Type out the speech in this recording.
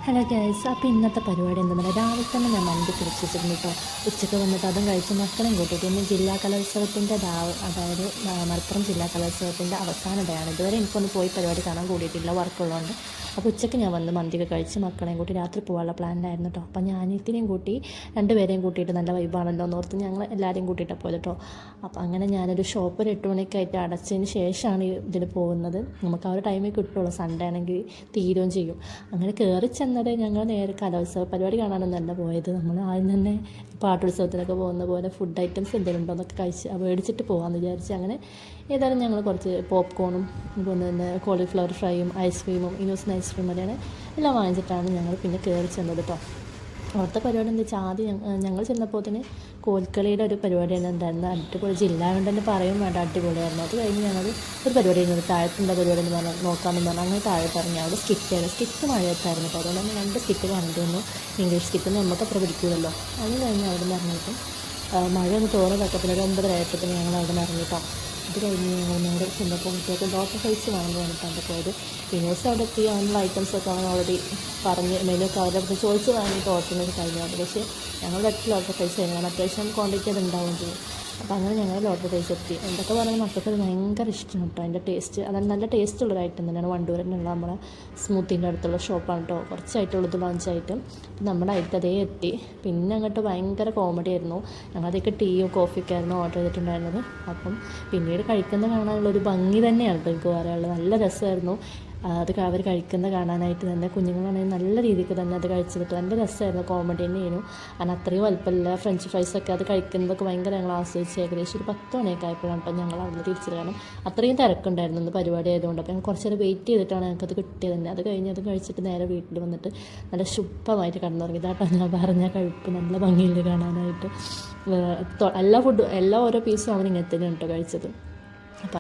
Hello guys, അപ്പോൾ ഇന്നത്തെ പരിപാടി എന്താണെന്ന് രാവിലെ തന്നെ ഞാൻ മന്തി കുറിച്ച് വെച്ചിരുന്നു കേട്ടോ. ഉച്ചയ്ക്ക് വന്നിട്ട് അതും കഴിച്ച് മക്കളെയും കൂട്ടിയിട്ട് ഇന്ന് ജില്ലാ കലോത്സവത്തിൻ്റെ അതായത് മലപ്പുറം ജില്ലാ കലോത്സവത്തിൻ്റെ അവസാന ഡേയാണ്. ഇതുവരെ എനിക്കൊന്ന് പോയി പരിപാടി കാണാൻ കൂടിയിട്ടില്ല, വർക്കുള്ളതുകൊണ്ട്. അപ്പോൾ ഉച്ചയ്ക്ക് ഞാൻ വന്ന് മന്തിയൊക്കെ കഴിച്ച് മക്കളെയും കൂട്ടി രാത്രി പോകാനുള്ള പ്ലാനിലായിരുന്നു കേട്ടോ. അപ്പോൾ ഞാൻ ഇതിനെയും കൂട്ടി രണ്ടുപേരെയും കൂട്ടിയിട്ട് നല്ല വൈബാണല്ലോ എന്നോർത്ത് ഞങ്ങൾ എല്ലാവരെയും കൂട്ടിയിട്ടാണ് പോയത് കേട്ടോ. അപ്പോൾ അങ്ങനെ ഞാനൊരു ഷോപ്പ് ഒരു 8 മണിക്കായിട്ട് അടച്ചതിന് ശേഷമാണ് ഇതിന് പോകുന്നത്. നമുക്ക് ആ ഒരു ടൈമേ കിട്ടുള്ളൂ, സൺഡേ ആണെങ്കിൽ തീരുകയും ചെയ്യും. അങ്ങനെ കയറി ചെന്നത് ഞങ്ങൾ നേരെ കലോത്സവ പരിപാടി കാണാനൊന്നല്ല പോയത്. നമ്മൾ ആദ്യം തന്നെ പാട്ടുത്സവത്തിനൊക്കെ പോകുന്ന പോലെ ഫുഡ് ഐറ്റംസ് എന്തെങ്കിലും ഉണ്ടോ എന്നൊക്കെ മേടിച്ചിട്ട് പോകാമെന്ന് വിചാരിച്ച് അങ്ങനെ ഏതായാലും ഞങ്ങൾ കുറച്ച് പോപ്കോണും അതുപോലെ തന്നെ കോളിഫ്ലവർ ഫ്രൈയും ഐസ്ക്രീമും ഇനോസിന് ഐസ്ക്രീം വരെയാണ് എല്ലാം വാങ്ങിച്ചിട്ടാണ് ഞങ്ങൾ പിന്നെ കയറി ചെന്നത് കേട്ടോ. അവിടുത്തെ പരിപാടി എന്താ വെച്ചാൽ ആദ്യം ഞങ്ങൾ ചെന്നപ്പോൾ തന്നെ കോൽക്കളിയുടെ ഒരു പരിപാടിയാണ് ഉണ്ടായിരുന്നത്. അടിപൊളി ജില്ല കൊണ്ട് തന്നെ പറയും വേണ്ട, അടിപൊളിയായിരുന്നു. അത് കഴിഞ്ഞ് ഞങ്ങൾ ഒരു പരിപാടി ആയിരുന്നു, താഴത്തുള്ള പരിപാടി എന്ന് പറഞ്ഞാൽ നോക്കാമെന്ന് പറഞ്ഞാൽ അങ്ങനെ താഴെ ഇറങ്ങി അവിടെ സ്കിറ്റ് മഴയത്തായിരുന്നു കേട്ടോ. അതുകൊണ്ട് തന്നെ 2 സ്കിറ്റ് കാണിച്ചു തന്നു. ഇംഗ്ലീഷ് സ്കിറ്റ് നമുക്ക് അത്ര പിടിക്കില്ലല്ലോ. അത് കഴിഞ്ഞ് അവിടെ നിന്ന് ഇറങ്ങിയിട്ടും മഴ ഒന്ന് തോന്നുന്നതൊക്കെ പിന്നെ ഒരു 9:30 ആയപ്പോഴത്തേന് ഞങ്ങൾ അവിടെ നിന്ന് ഇറങ്ങിയിട്ടോ. അത് കഴിഞ്ഞ് ഞങ്ങൾ ചെന്നപ്പോൾ കുട്ടികൾക്ക് ഡോക്ടർ ഫൈസ് വാങ്ങാൻ വേണ്ടിയിട്ടാണ് പോയത്. വിനോസ് അവിടെ എത്തി അതിനുള്ള ഐറ്റംസൊക്കെ അവൻ ഓൾറെഡി പറഞ്ഞ് മെനുവൊക്കെ അവരുടെ അടുത്ത് ചോദിച്ച് വാങ്ങിയിട്ട് ഓർഡറിനൊക്കെ കഴിഞ്ഞത്. പക്ഷേ ഞങ്ങളുടെ അടുത്ത് ലോട്ടർ ഫൈസ് കഴിഞ്ഞാൽ അത്യാവശ്യം ക്വാണ്ടിറ്റി അത് ഉണ്ടാവുകയും ചെയ്യും. അപ്പോൾ അങ്ങനെ ഞങ്ങൾ ലോട്ടർ ഫൈസ് എത്തി. എന്തൊക്കെ പറയുന്നത് മക്കൾക്ക് ഭയങ്കര ഇഷ്ടമാണ് കേട്ടോ. അതിൻ്റെ ടേസ്റ്റ് അതാണ് നല്ല ടേസ്റ്റുള്ളൊരു ഐറ്റം തന്നെയാണ്. വണ്ടൂരിനുള്ള നമ്മളെ സ്മൂത്തിൻ്റെ അടുത്തുള്ള ഷോപ്പാണ് കേട്ടോ. കുറച്ചായിട്ടുള്ളത് ലോഞ്ചായിട്ട് നമ്മുടെ ആയിട്ട് അതേ എത്തി. പിന്നെ അങ്ങോട്ട് ഭയങ്കര കോമഡി ആയിരുന്നു. ഞങ്ങളതൊക്കെ ടീയും കോഫിയൊക്കെ ആയിരുന്നു ഓർഡർ ചെയ്തിട്ടുണ്ടായിരുന്നത്. അപ്പം പിന്നീട് കഴിക്കുന്ന കാണാനുള്ളൊരു ഭംഗി തന്നെയാണ് കേട്ടോ എനിക്ക് പറയാനുള്ളത്. നല്ല രസമായിരുന്നു അത് അവർ കഴിക്കുന്നത് കാണാനായിട്ട് തന്നെ. കുഞ്ഞുങ്ങളാണെങ്കിൽ നല്ല രീതിക്ക് തന്നെ അത് കഴിച്ചിട്ട് നല്ല രസമായിരുന്നു, കോമഡി തന്നെയായിരുന്നു. കാരണം അത്രയും വലുപ്പമില്ല ഫ്രഞ്ച് ഫ്രൈസൊക്കെ അത് കഴിക്കുന്നതൊക്കെ ഭയങ്കര ഞങ്ങൾ ആസ്വദിച്ച് ഏകദേശം ഒരു 10 മണിയൊക്കെ ആയപ്പോഴാണ് കേട്ടോ ഞങ്ങൾ അവിടെ തിരിച്ചത്. കാരണം അത്രയും തിരക്കുണ്ടായിരുന്നു ഇന്ന് പരിപാടി ആയതുകൊണ്ട്. അപ്പോൾ ഞങ്ങൾ കുറച്ച് നേരം വെയിറ്റ് ചെയ്തിട്ടാണ് ഞങ്ങൾക്കത് കിട്ടിയത് തന്നെ. അത് കഴിഞ്ഞ് അത് കഴിച്ചിട്ട് നേരെ വീട്ടിൽ വന്നിട്ട് നല്ല ശുഭമായിട്ട് കിടന്നുറങ്ങി. ഇതാട്ടോ ഞാൻ പറഞ്ഞ കഴിപ്പ് നല്ല ഭംഗിയിൽ കാണാനായിട്ട്. എല്ലാ ഓരോ പീസും അവൻ ഇങ്ങനെ തന്നെയാണ് കേട്ടോ കഴിച്ചത്.